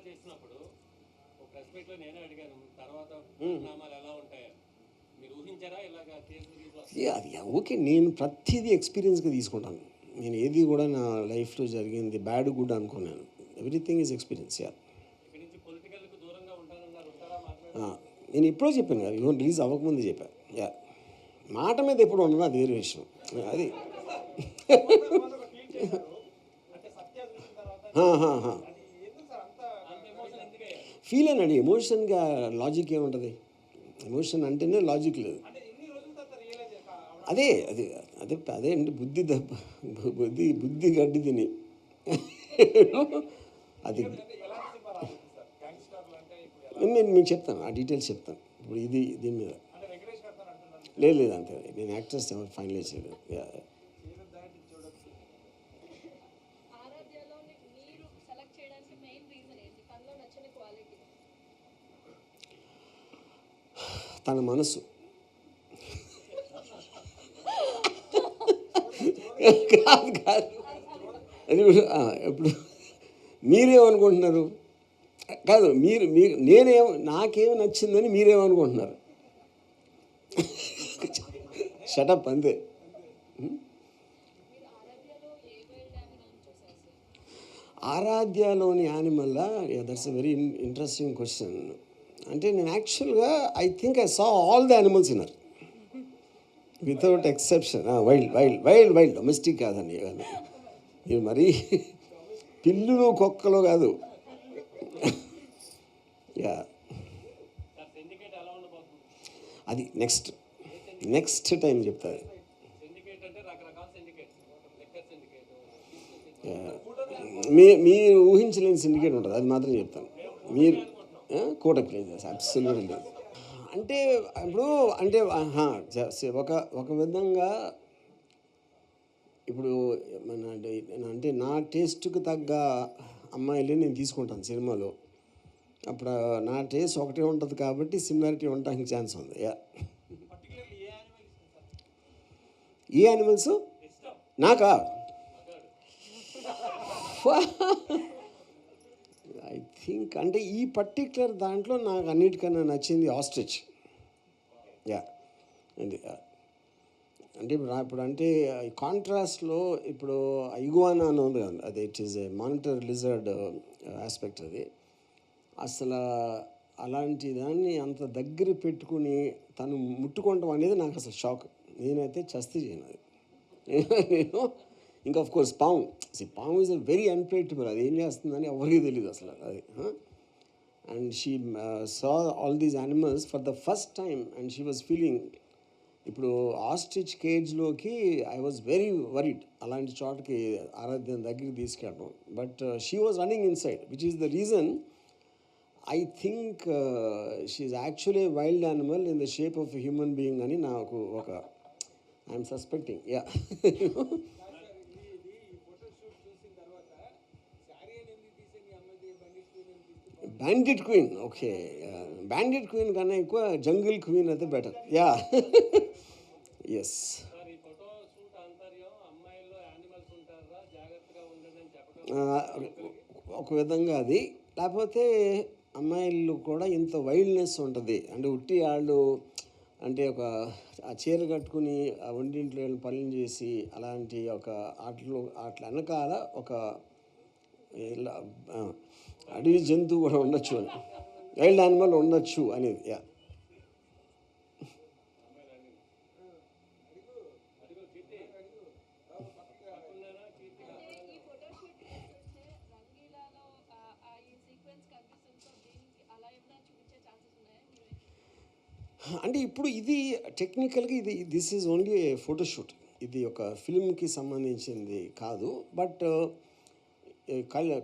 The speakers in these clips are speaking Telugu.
చేసినప్పుడు ఒక ప్రెస్ మీట్లో నేనే అడిగాను తర్వాత పరిణామాలు ఎలా ఉంటాయో మీరు ఊహించారా ఇలాగా కేసులు? అది ఓకే, నేను ప్రతిదీ ఎక్స్పీరియన్స్గా తీసుకుంటాను. నేను ఏది కూడా నా లైఫ్లో జరిగింది బ్యాడ్ గుడ్ అనుకున్నాను. Everything is experience. ఇక్కడి నుంచి పొలిటికల్కి దూరంగా ఉంటానన్నారు, ఉంటారా మాట్లాడారు? నేను ఎప్పుడో చెప్పాను కదా, ఇవన్నీ రిలీజ్ అవ్వకముందే చెప్పాను. మాట మీద ఎప్పుడు ఉండదు, అది వేరే విషయం. అది ఫీల్ అయినాడు. ఎమోషన్గా లాజిక్ ఏముంటుంది? ఎమోషన్ అంటేనే లాజిక్ లేదు. అదే అదే అదే అదే అంటే బుద్ధి గడ్డి తిని అది నేను మీకు చెప్తాను, ఆ డీటెయిల్స్ చెప్తాను. ఇప్పుడు ఇది దీని మీద లేదు అంతే. నేను యాక్టర్స్ ఎవరు ఫైనలైజ్ చేయలేదు. తన మనసు కాదు కాదు అది ఇప్పుడు మీరేమనుకుంటున్నారు? కాదు మీరు నాకేం నచ్చిందని మీరేమనుకుంటున్నారు? షటప్ అంతే. ఆరాధ్యలోని animal, that's a very interesting question. అంటే నేను యాక్చువల్గా I think I saw all the animals in her without exception. Wild domestic కాదండి. ఇది మరీ పిల్లులు కుక్కలు కాదు. అది నెక్స్ట్ టైం చెప్తాను. మీరు ఊహించలేని సిండికేట్ ఉంటుంది, అది మాత్రం చెప్తాను. మీరు కోటక్ లేదు, అబ్సల్యూట్లీ లేదు. అంటే ఇప్పుడు అంటే ఒక విధంగా ఇప్పుడు అంటే నా టేస్ట్కి తగ్గ అమ్మాయిలే నేను తీసుకుంటాను సినిమాలో. అప్పుడు నా టేస్ట్ ఒకటే ఉంటుంది కాబట్టి సిమిలారిటీ ఉండడానికి ఛాన్స్ ఉంది. ఏ యానిమల్స్ నాకా? ఐ థింక్ అంటే ఈ పర్టిక్యులర్ దాంట్లో నాకు అన్నిటికన్నా నచ్చింది ఆస్ట్రిచ్. అంటే ఇప్పుడు అంటే కాంట్రాస్ట్లో ఇప్పుడు ఇగువానా అని ఉంది కదా, అది it is a monitor lizard aspect. అది అసలు అలాంటి దాన్ని అంత దగ్గర పెట్టుకుని తను ముట్టుకోవటం అనేది నాకు అసలు షాక్. నేనైతే చస్తే చేయను అది. నేను ఇంకా ఆఫ్ కోర్స్ పాము ఈజ్ అ వెరీ అన్ప్రెడిక్టబుల్. అది ఏం చేస్తుందని ఎవరికి తెలియదు అసలు అది. And she saw all these animals for the first time and she was feeling. ఇప్పుడు ఆస్ట్రిచ్ కేజ్లోకి ఐ వాజ్ వెరీ వరీడ్, అలాంటి చోటకి ఆరాధ్యం దగ్గరికి తీసుకెళ్ళడం. But she was running inside, which is the reason I think she actually wild animal in the shape of human being అని నాకు ఒక I'm suspecting. Bandit queen, okay. Bandit queen కన్నా ఎక్కువ జంగిల్ క్వీన్ అయితే బెటర్. ఎస్. ఒక విధంగా అది. లేకపోతే అమ్మాయిలు కూడా ఇంత వైల్డ్నెస్ ఉంటుంది అంటే ఉట్టి వాళ్ళు అంటే ఒక ఆ చీర కట్టుకుని ఆ వంటింట్లో పనులు చేసి అలాంటి ఒక అట్లా వెనకాల ఒక అడవి జంతువు కూడా ఉండొచ్చు అని, వైల్డ్ యానిమల్ ఉండొచ్చు అనేది. అంటే ఇప్పుడు ఇది టెక్నికల్గా this is only A photoshoot. ఇది ఒక ఫిల్మ్కి సంబంధించింది కాదు. బట్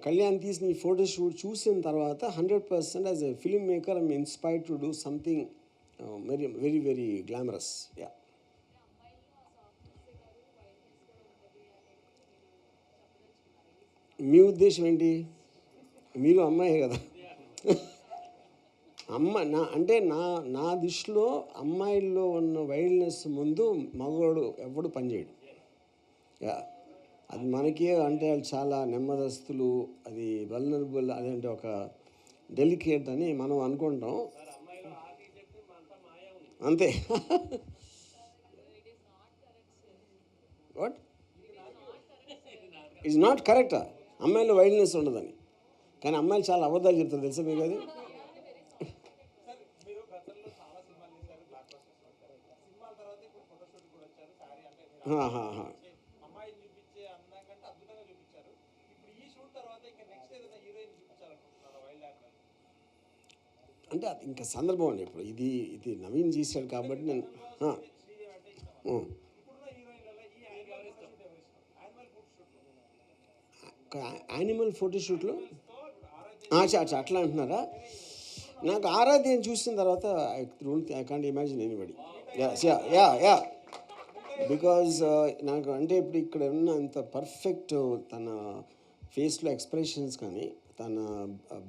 కళ్యాణ్ తీసిన ఈ ఫోటోషూట్ చూసిన తర్వాత 100% as a film maker I'm inspired to do something very very very glamorous. మీ ఉద్దేశం ఏంటి? మీరు అమ్మాయి కదా. నా దృష్టిలో అమ్మాయిల్లో ఉన్న వైల్డ్నెస్ ముందు మగవాడు ఎవడు పనిచేయడు. అది మనకి అంటే వాళ్ళు చాలా నెమ్మదస్తులు, అది వల్నరబుల్, అదంటే ఒక డెలికేట్ అని మనం అనుకుంటాం. సార్ అమ్మాయిలో ఆ టీషర్ట్ అంతా మాయా ఉంది. అంతే. వాట్ ఈజ్ నాట్ కరెక్టా? అమ్మాయిలో వైల్డ్నెస్ ఉండదని. కానీ అమ్మాయిలు చాలా అబద్ధాలు చెప్తారు తెలుసా మీకు అది. మీరు గతంలో చాలా సినిమాలు చేశారు, బ్లాక్ బస్టర్స్ వచ్చారు. సినిమాల తర్వాత ఇప్పుడు ఫోటోషూట్ కూడా వచ్చారు. సారీ అంటే మీరు అమ్మాయిని చూపించే అందం కంటే అద్భుతంగా చూపించారు. ఇప్పుడు ఈ షూట్ తర్వాత ఇంకా నెక్స్ట్ ఏదైనా హీరోయిన్ చూపించాలనుకుంటున్నారా వైల్డ్ యానిమల్? అంటే అది ఇంకా సందర్భం అండి. ఇప్పుడు ఇది ఇది నవీన్ చేశాడు కాబట్టి నేను శ్రీదేవి అంటే ఇష్టం. ఇప్పుడున్న హీరోయిన్లలో ఈ యానిమల్ ఫోటోషూట్ ఎవరు ఇష్టం? యానిమల్ ఫోటోషూట్ యానిమల్ ఫోటోషూట్లో ఆరాధ్య అచ్చా అట్లా అంటున్నారా? నాకు ఆరాధ్యం చూసిన తర్వాత I can't imagine anybody. Yeah because నాకు అంటే ఇప్పుడు ఇక్కడ ఉన్న అంత పర్ఫెక్ట్ తన ఫేస్లో ఎక్స్ప్రెషన్స్ కానీ తన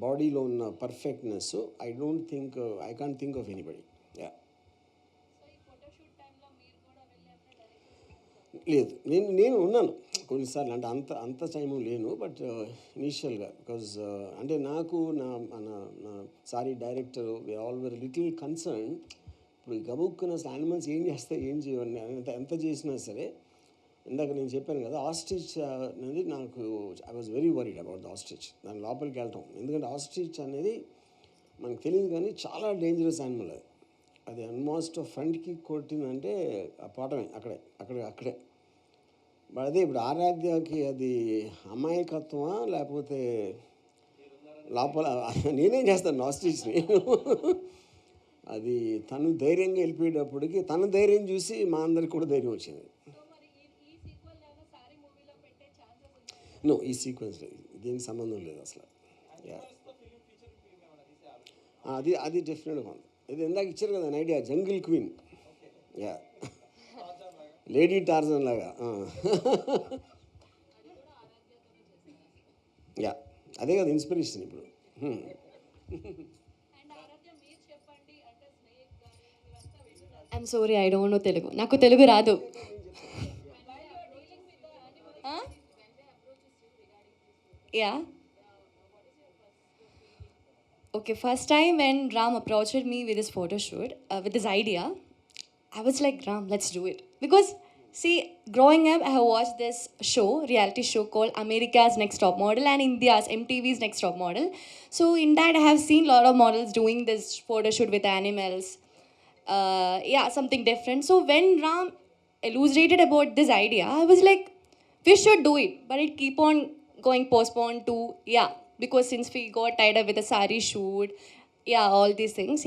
బాడీలో ఉన్న perfectness I can't think of anybody. Yeah లేదు, నేను ఉన్నాను కొన్నిసార్లు, అంటే అంత టైము లేను, బట్ ఇనీషియల్గా బికాజ్ అంటే నాకు నా sorry director we all very little concern. ఇప్పుడు గబుక్కున్న యానిమల్స్ ఏం చేస్తాయి ఏం చేయని ఎంత చేసినా సరే, ఇందాక నేను చెప్పాను కదా ఆస్ట్రిచ్ అనేది నాకు I was very worried about the ostrich. దాని లోపలికి వెళ్ళటం, ఎందుకంటే ఆస్ట్రిచ్ అనేది మనకు తెలియదు కానీ చాలా డేంజరస్ యానిమల్. అది ఆల్మోస్ట్ ఫ్రంట్కి కొట్టిందంటే ఆ పోవటమే అక్కడే. అదే ఇప్పుడు ఆరాధ్యకి అది అమాయకత్వమా లేకపోతే లోపల నేనేం చేస్తాను ఆస్ట్రిచ్ని. అది తను ధైర్యంగా వెళ్ళిపోయేటప్పటికి తన ధైర్యం చూసి మా అందరికి కూడా ధైర్యం వచ్చింది. నో, ఈ సీక్వెన్స్ లేదు, దీనికి సంబంధం లేదు అసలు. అది డెఫినెట్గా ఉంది. ఇది ఇందాక ఇచ్చారు కదా idea, jungle queen. Yeah, lady Tarzan లాగా. యా, అదే కదా ఇన్స్పిరేషన్ ఇప్పుడు. I'm sorry, I don't know Telugu. నాకు తెలుగు రాదు. Yeah okay, first time when Ram approached me with this photo shoot, with this idea, I was like, Ram, let's do it. Because, see, growing up, I have watched this reality show called America's Next Top Model and India's MTV's Next Top Model. So, in that, I have seen a lot of models doing this photo shoot with animals. Something different. So, when Ram elucidated about this idea, I was like, we should do it. But it keep on going postponed to, because since we got tied up with a sari shoot, all these things,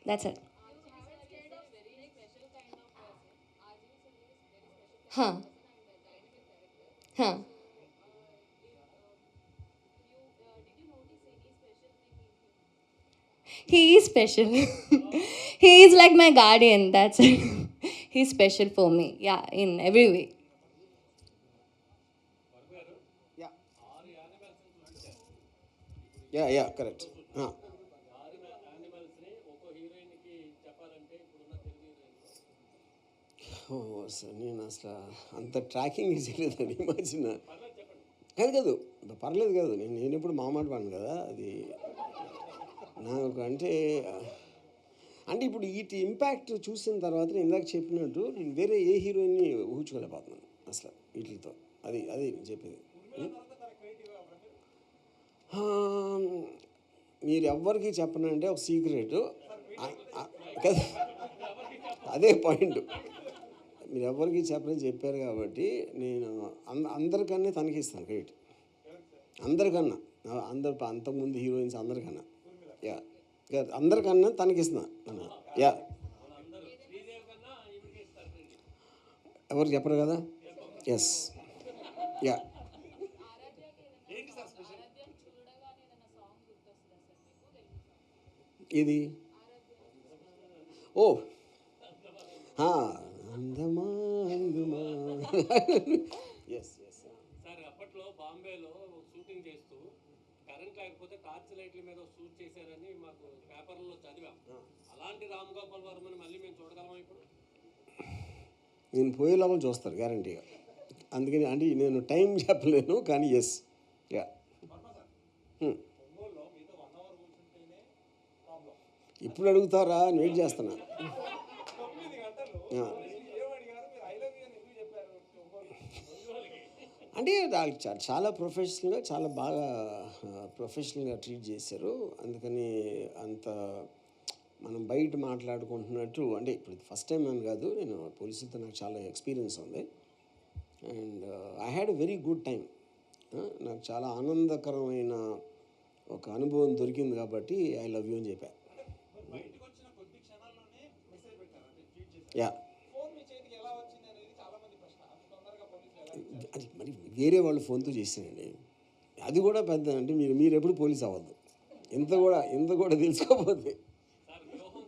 that's it. Huh. He is special. He is like my guardian, that's it. He's special for me, in every way. Yeah correct. 6 యానిమల్స్ని ఒక్కో హీరోయిన్కి చెప్పాలంటే ఇప్పుడున్న తెలుగు హీరోయిన్ సార్ నేను అసలు అంత ట్రాకింగ్ చేయలేదండి ఈ మధ్యన. చెప్పండి. కాదు పర్లేదు కాదు, నేను ఎప్పుడు మామాట పడను కదా. అది నాకు అంటే ఇప్పుడు వీటి ఇంపాక్ట్ చూసిన తర్వాత నేను ఇందాక చెప్పినట్టు నేను వేరే ఏ హీరోయిన్ని ఊహించుకోలేకపోతున్నాను అసలు వీటితో. అది నేను చెప్పేది. మీరు ఎవ్వరికి చెప్పనంటే ఒక సీక్రెట్ కదా, అదే పాయింట్. మీరు ఎవరికి చెప్పని చెప్పారు కాబట్టి నేను అందరికన్నా తనకి ఇస్తాను క్రెడిట్. అందరికన్నా అంతకుముందు హీరోయిన్స్ అందరికన్నా అందరికన్నా తనకిస్తున్నాను. ఎవరు చెప్పరు కదా. ఎస్. ఇది అందమా ఎస్. సార్ అప్పట్లో బాంబేలో షూటింగ్ చేస్తూ కరెంట్ లేకపోతే టార్చ్ లైట్ల మీద షూట్ చేశారని మాకు పేపర్లో చదివాం. అలాంటి రామ్ గోపాల్ వర్మని మళ్ళీ మేము చూడగలమా ఇప్పుడు? నేను పోయే లోపల చూస్తారు గ్యారంటీగా. అందుకని అంటే నేను టైం చెప్పలేను కానీ ఎస్ యా ఒంగోలులో మీతో 1 అవర్ కూర్చుంటేనే ప్రాబ్లం. ఇప్పుడు అడుగుతారా అని వెయిట్ చేస్తున్నా 9 గంటలు Yeah. ఏమడిగారు మీరు ఐ లవ్ యూ అని ఎందుకు చెప్పారు ఒంగోలుకి? అంటే నాకు చాలా ప్రొఫెషనల్గా చాలా బాగా ప్రొఫెషనల్గా ట్రీట్ చేశారు. అందుకని అంత మనం బయట మాట్లాడుకుంటున్నట్టు అంటే ఇప్పుడు ఫస్ట్ టైం అని కాదు, నేను పోలీసులతో నాకు చాలా ఎక్స్పీరియన్స్ ఉంది. And I had a very good time. నాకు చాలా ఆనందకరమైన ఒక అనుభవం దొరికింది కాబట్టి ఐ లవ్ యూ అని చెప్పాను. బయటకు వచ్చిన కొద్ది క్షణాల్లోనే మెసేజ్ పెట్టారు, అంటే ట్వీట్ చేశారు. యా ఫోన్ మీ చేతికి ఎలా వచ్చింది అనేది చాలా మంది ప్రశ్న. అంత తొందరగా పోలీసులు ఎలా ఇచ్చారు? అది మరి వేరే వాళ్ళు ఫోన్తో చేశానండి. అది కూడా పెద్ద అంటే మీరు ఎప్పుడు పోలీస్ అవ్వద్దు. ఇంత కూడా తెలుసుకోకపోతే